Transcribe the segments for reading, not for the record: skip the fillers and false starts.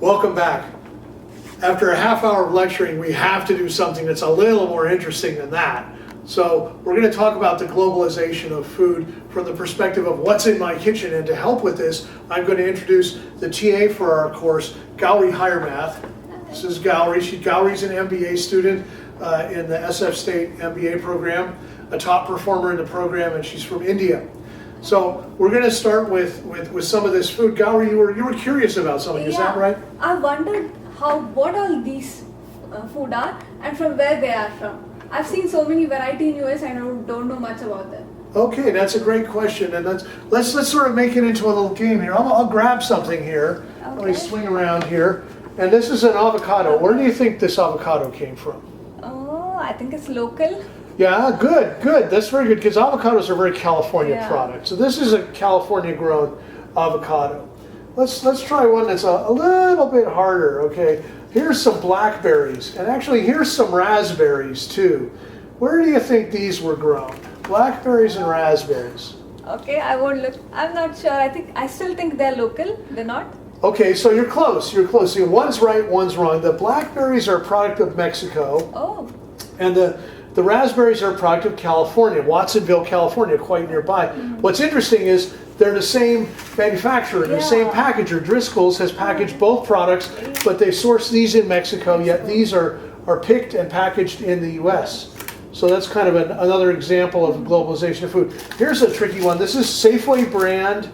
Welcome back. After a half hour of lecturing, we have to do something that's a little more interesting than that. So we're going to talk about the globalization of food from the perspective of what's in my kitchen. And to help with this, I'm going to introduce the TA for our course, Gauri Hiremath. This is Gauri. Gauri's an MBA student in the SF State MBA program, a top performer in the program, and she's from India. So we're going to start with some of this food. Gauri, you were curious about something, is that right? I wondered what all these food are and from where they are from. I've seen so many variety in US and I don't know much about them. Okay, that's a great question, and let's sort of make it into a little game here. I'll grab something here. Okay. Let me swing around here, and this is an avocado. Where do you think this avocado came from? Oh, I think it's local. Yeah, good. That's very good because avocados are a very California product. So this is a California-grown avocado. Let's try one that's a little bit harder. Okay, here's some blackberries, and actually here's some raspberries too. Where do you think these were grown? Blackberries and raspberries. Okay, I won't look. I'm not sure. I still think they're local. They're not. Okay, so you're close. See, one's right, one's wrong. The blackberries are a product of Mexico. Oh. And the raspberries are a product of California, Watsonville, California, quite nearby. What's interesting is they're the same manufacturer, the same packager. Driscoll's has packaged both products, but they source these in Mexico, yet these are picked and packaged in the US. So that's kind of another example of globalization of food. Here's a tricky one. This is Safeway brand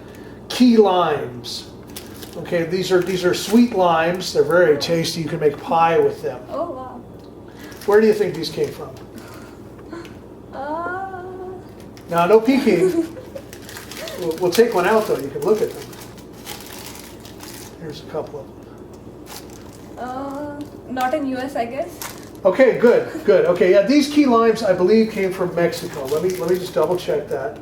key limes. Okay, these are sweet limes. They're very tasty. You can make pie with them. Oh, wow. Where do you think these came from? Now, no peeking. We'll take one out, though. You can look at them. Here's a couple of them. Not in US, I guess. Okay, good. Okay, yeah, these key limes, I believe, came from Mexico. Let me just double check that.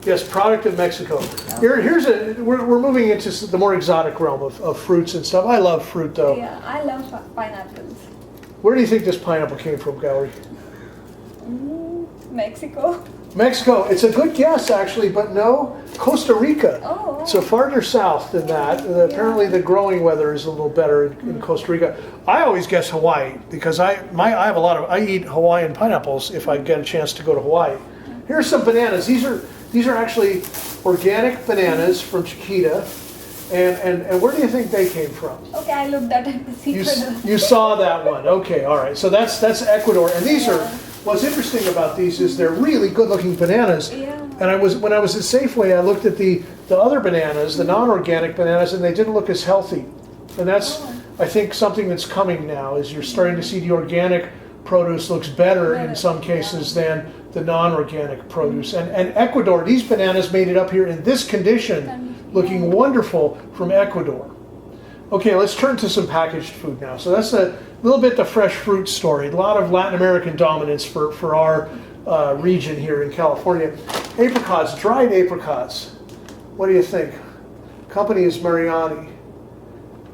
Yes, product of Mexico. We're moving into the more exotic realm of fruits and stuff. I love fruit, though. Yeah, I love pineapples. Where do you think this pineapple came from, Gauri? Mexico. Mexico. It's a good guess, actually, but no, Costa Rica. Oh. So farther south than that. Apparently, the growing weather is a little better in Costa Rica. I always guess Hawaii because I eat Hawaiian pineapples if I get a chance to go to Hawaii. Here's some bananas. These are actually organic bananas from Chiquita. And where do you think they came from? Okay, I looked at the secret. You saw that one. Okay, all right. So that's Ecuador, and these are. What's interesting about these is they're really good-looking bananas. Yeah. And when I was at Safeway, I looked at the other bananas, the non-organic bananas, and they didn't look as healthy. And that's, I think, something that's coming now. Is you're starting to see the organic produce looks better in some cases than the non-organic produce. And Ecuador, these bananas made it up here in this condition, looking wonderful from Ecuador. Okay, let's turn to some packaged food now. So that's a little bit the fresh fruit story. A lot of Latin American dominance for our region here in California. Apricots, dried apricots. What do you think? Company is Mariani.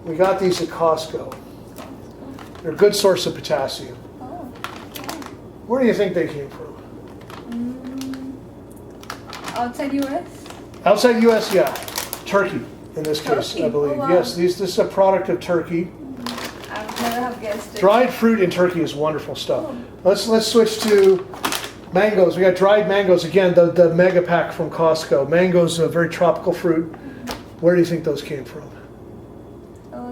We got these at Costco. They're a good source of potassium. Oh. Where do you think they came from? Outside US? Outside U.S., yeah. Turkey, in this case, Turkey. I believe. Oh, wow. Yes, this is a product of Turkey. I would never have guessed it. Dried fruit in Turkey is wonderful stuff. Oh. Let's switch to mangoes. We got dried mangoes again. The mega pack from Costco. Mangoes, a very tropical fruit. Where do you think those came from?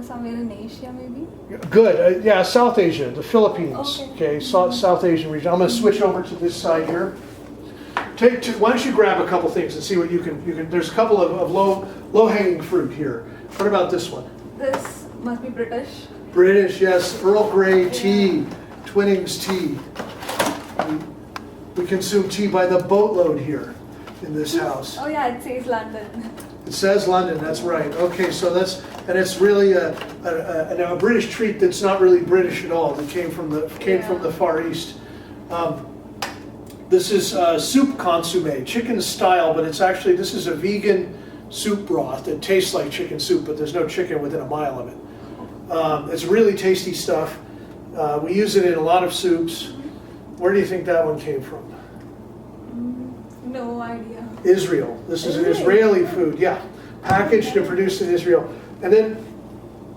Somewhere in Asia, maybe. Good. Yeah, South Asia, the Philippines. Okay. South Asian region. I'm going to switch over to this side here. Why don't you grab a couple things and see what you can. There's a couple of low hanging fruit here. What about this one? This must be British. British, yes. Earl Grey tea, Twinings tea. We consume tea by the boatload here in this house. Oh yeah, it says London. It says London, that's right. Okay, so it's really a British treat that's not really British at all. That came from the Far East. This is soup consomme, chicken style, but this is a vegan soup broth that tastes like chicken soup, but there's no chicken within a mile of it. It's really tasty stuff. We use it in a lot of soups. Where do you think that one came from? No idea. Israel. This is an Israeli food, yeah. Packaged and produced in Israel. And then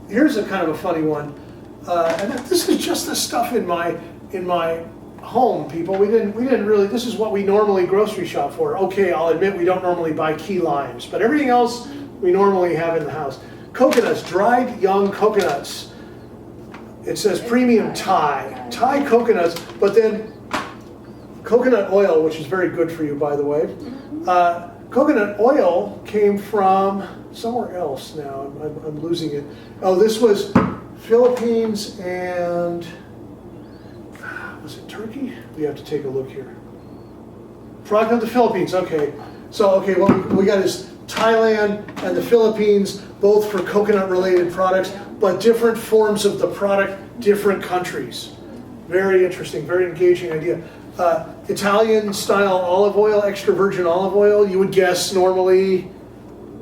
here's a kind of a funny one. And this is just the stuff in my home, people. We didn't really. This is what we normally grocery shop for. Okay, I'll admit we don't normally buy key limes, but everything else we normally have in the house. Coconuts, dried young coconuts. It says premium Thai coconuts, but then coconut oil, which is very good for you, by the way. Coconut oil came from somewhere else now. I'm losing it. Oh, this was Philippines and was it Turkey? We have to take a look here. Product of the Philippines. Okay. So what we got is Thailand and the Philippines, both for coconut-related products, but different forms of the product, different countries. Very interesting, very engaging idea. Italian-style olive oil, extra virgin olive oil. You would guess normally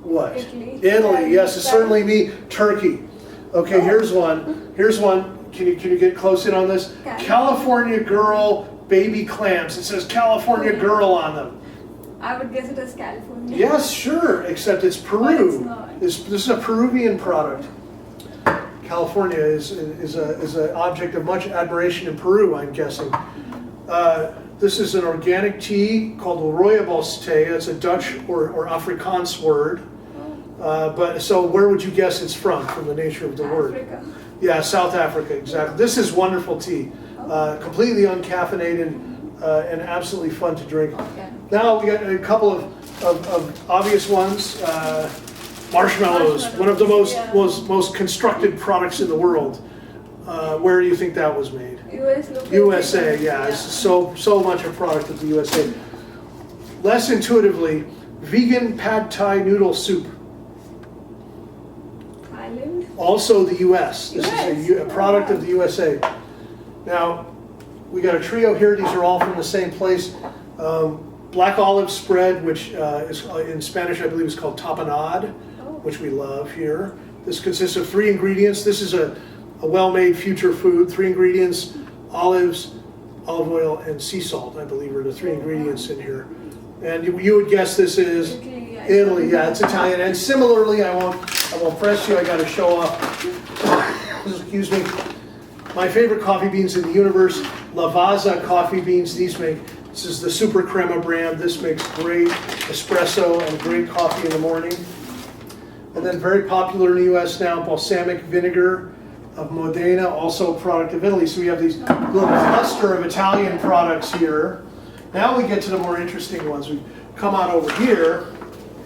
what? Italy. Yes, it's certainly me. Turkey. Okay, here's one. Here's one. Can you get close in on this? California Girl baby clams. It says California Girl on them. I would guess it as California. Yes, sure, except it's Peru. But it's not. This is a Peruvian product. California is an object of much admiration in Peru, I'm guessing. This is an organic tea called rooibos thee. It's a Dutch or Afrikaans word. But so where would you guess it's from the nature of the word? Africa. Yeah, South Africa, exactly. This is wonderful tea. Completely uncaffeinated and absolutely fun to drink. Okay. Now we got a couple of obvious ones. Marshmallows, one of the most constructed products in the world. Where do you think that was made? USA, yeah. It's so much a product of the USA. Less intuitively, vegan pad thai noodle soup. Thailand. Also the US. This is a product of the USA. Now, we got a trio here. These are all from the same place. Black olive spread, which is in Spanish, I believe, is called tapenade, which we love here. This consists of 3 ingredients. This is a well-made future food. 3 ingredients: olives, olive oil, and sea salt, I believe, are the 3 ingredients in here. And you would guess this is Italy. Yeah, it's Italian. And similarly, I won't press you. I got to show off. Excuse me. My favorite coffee beans in the universe, Lavazza coffee beans. This is the Super Crema brand. This makes great espresso and great coffee in the morning. And then very popular in the U.S. now, balsamic vinegar of Modena, also a product of Italy. So we have these little cluster of Italian products here. Now we get to the more interesting ones. We come on over here,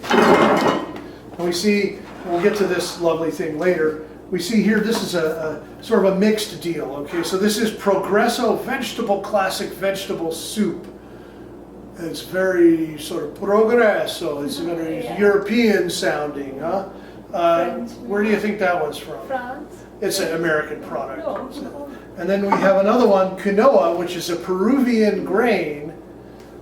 and we see, we'll get to this lovely thing later, we see here this is a sort of a mixed deal. Okay, so this is Progresso Vegetable Classic Vegetable Soup. It's very sort of Progresso. It's very European sounding, huh? Where do you think that one's from? France. It's an American product. No. And then we have another one, quinoa, which is a Peruvian grain,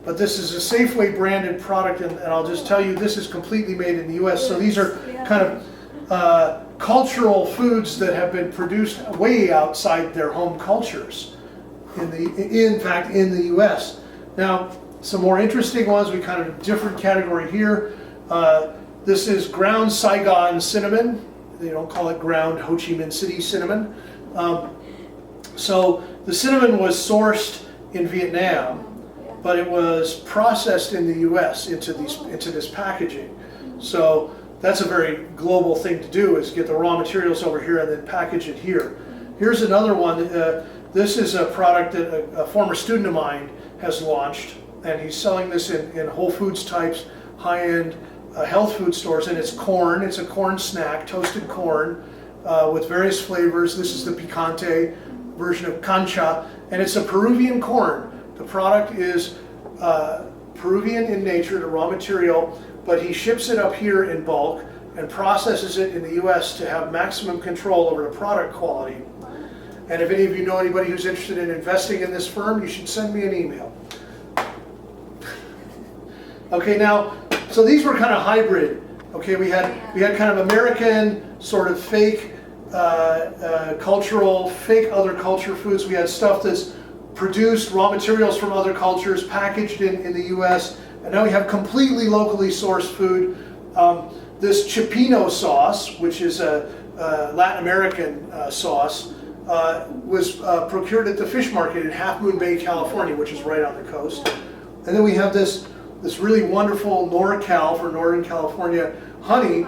but this is a Safeway branded product, and I'll just tell you, this is completely made in the U.S. So these are kind of cultural foods that have been produced way outside their home cultures, in fact, in the U.S. Now, some more interesting ones, we kind of different category here. This is ground Saigon cinnamon. They don't call it ground Ho Chi Minh City cinnamon. So the cinnamon was sourced in Vietnam, but it was processed in the U.S. into this packaging. So that's a very global thing to do, is get the raw materials over here and then package it here. Here's another one. This is a product that a former student of mine has launched, and he's selling this in Whole Foods types, high-end health food stores, and it's corn. It's a corn snack, toasted corn with various flavors. This is the picante version of cancha, and it's a Peruvian corn. The product is Peruvian in nature, the raw material, but he ships it up here in bulk and processes it in the U.S. to have maximum control over the product quality. And if any of you know anybody who's interested in investing in this firm, you should send me an email. Okay, now, so these were kind of hybrid. Okay, we had kind of American sort of fake cultural, fake other culture foods. We had stuff that's produced, raw materials from other cultures, packaged in the U.S. And now we have completely locally sourced food. This cioppino sauce, which is a Latin American sauce, was procured at the fish market in Half Moon Bay, California, which is right on the coast. And then we have this really wonderful NorCal for Northern California honey,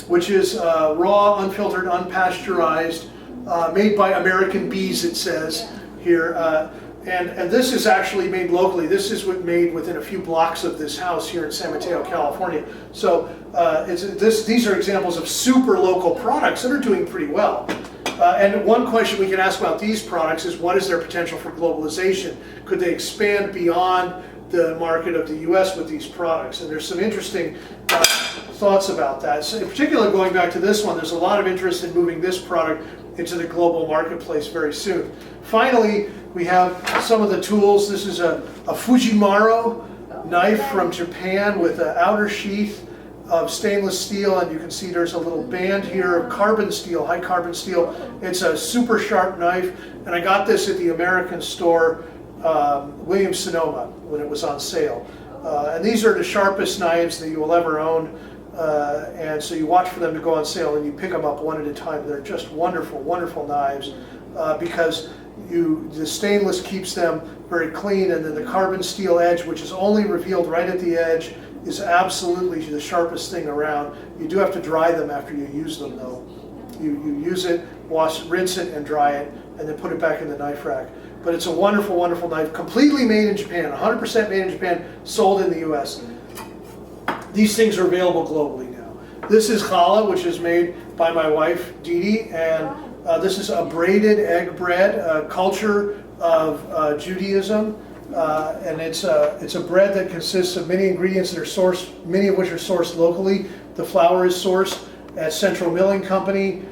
which is raw, unfiltered, unpasteurized, made by American bees, it says here. And this is actually made locally. This is made within a few blocks of this house here in San Mateo, California. So these are examples of super local products that are doing pretty well. And one question we can ask about these products is, what is their potential for globalization? Could they expand beyond the market of the US with these products? And there's some interesting thoughts about that. So in particular, going back to this one, there's a lot of interest in moving this product into the global marketplace very soon. Finally, we have some of the tools. This is a Fujimaru knife from Japan with an outer sheath of stainless steel, and you can see there's a little band here of carbon steel, high carbon steel. It's a super sharp knife, and I got this at the American store, Williams-Sonoma, when it was on sale. And these are the sharpest knives that you will ever own, and so you watch for them to go on sale and you pick them up one at a time. They're just wonderful, wonderful knives because the stainless keeps them very clean, and then the carbon steel edge, which is only revealed right at the edge, is absolutely the sharpest thing around. You do have to dry them after you use them, though. You use it, rinse it, and dry it, and then put it back in the knife rack. But it's a wonderful, wonderful knife, completely made in Japan, 100% made in Japan, sold in the US. These things are available globally now. This is challah, which is made by my wife, Dee Dee, and this is a braided egg bread, a culture of Judaism. And it's a bread that consists of many ingredients that are sourced, many of which are sourced locally. The flour is sourced at Central Milling Company,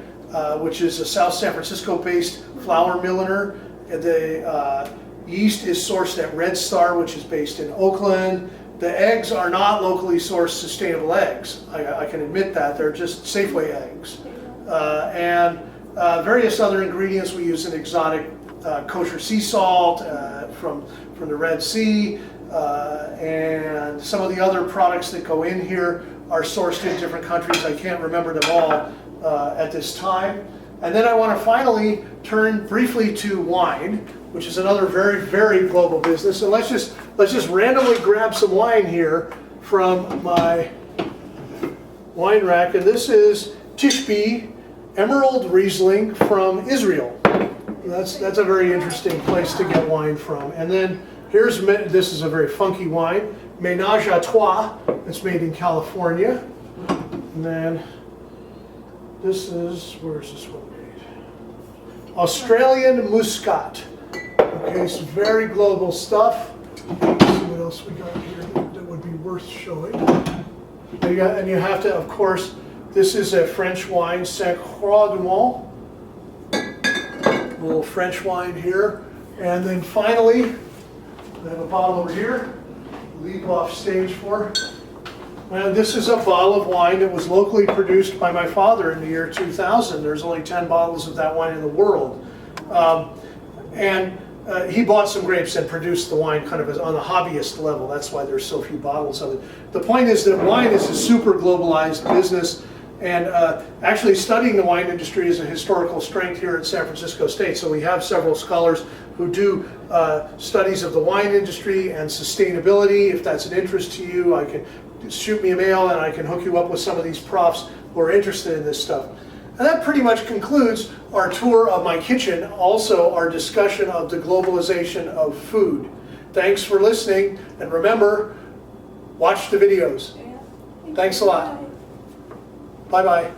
which is a South San Francisco-based flour milliner. The yeast is sourced at Red Star, which is based in Oakland. The eggs are not locally sourced sustainable eggs. I can admit that. They're just Safeway eggs. And various other ingredients. We use an exotic kosher sea salt from the Red Sea, and some of the other products that go in here are sourced in different countries. I can't remember them all at this time. And then I want to finally turn briefly to wine, which is another very, very global business. And let's just randomly grab some wine here from my wine rack. And this is Tishbe Emerald Riesling from Israel. That's a very interesting place to get wine from. And then this is a very funky wine, Ménage à Trois. It's made in California. And then this is, where is this one made? Australian Muscat. Okay, some very global stuff. Let's see what else we got here that would be worth showing. And you have to, of course, this is a French wine, Saint Croix du Mont. A little French wine here. And then finally, I have a bottle over here, leave off stage for. And this is a bottle of wine that was locally produced by my father in the year 2000. There's only 10 bottles of that wine in the world. He bought some grapes and produced the wine kind of on a hobbyist level. That's why there's so few bottles of it. The point is that wine is a super globalized business. And actually studying the wine industry is a historical strength here at San Francisco State. So we have several scholars who do studies of the wine industry and sustainability. If that's an interest to you, I can shoot me a mail and I can hook you up with some of these profs who are interested in this stuff. And that pretty much concludes our tour of my kitchen, also our discussion of the globalization of food. Thanks for listening, and remember, watch the videos. Thanks a lot. Bye-bye.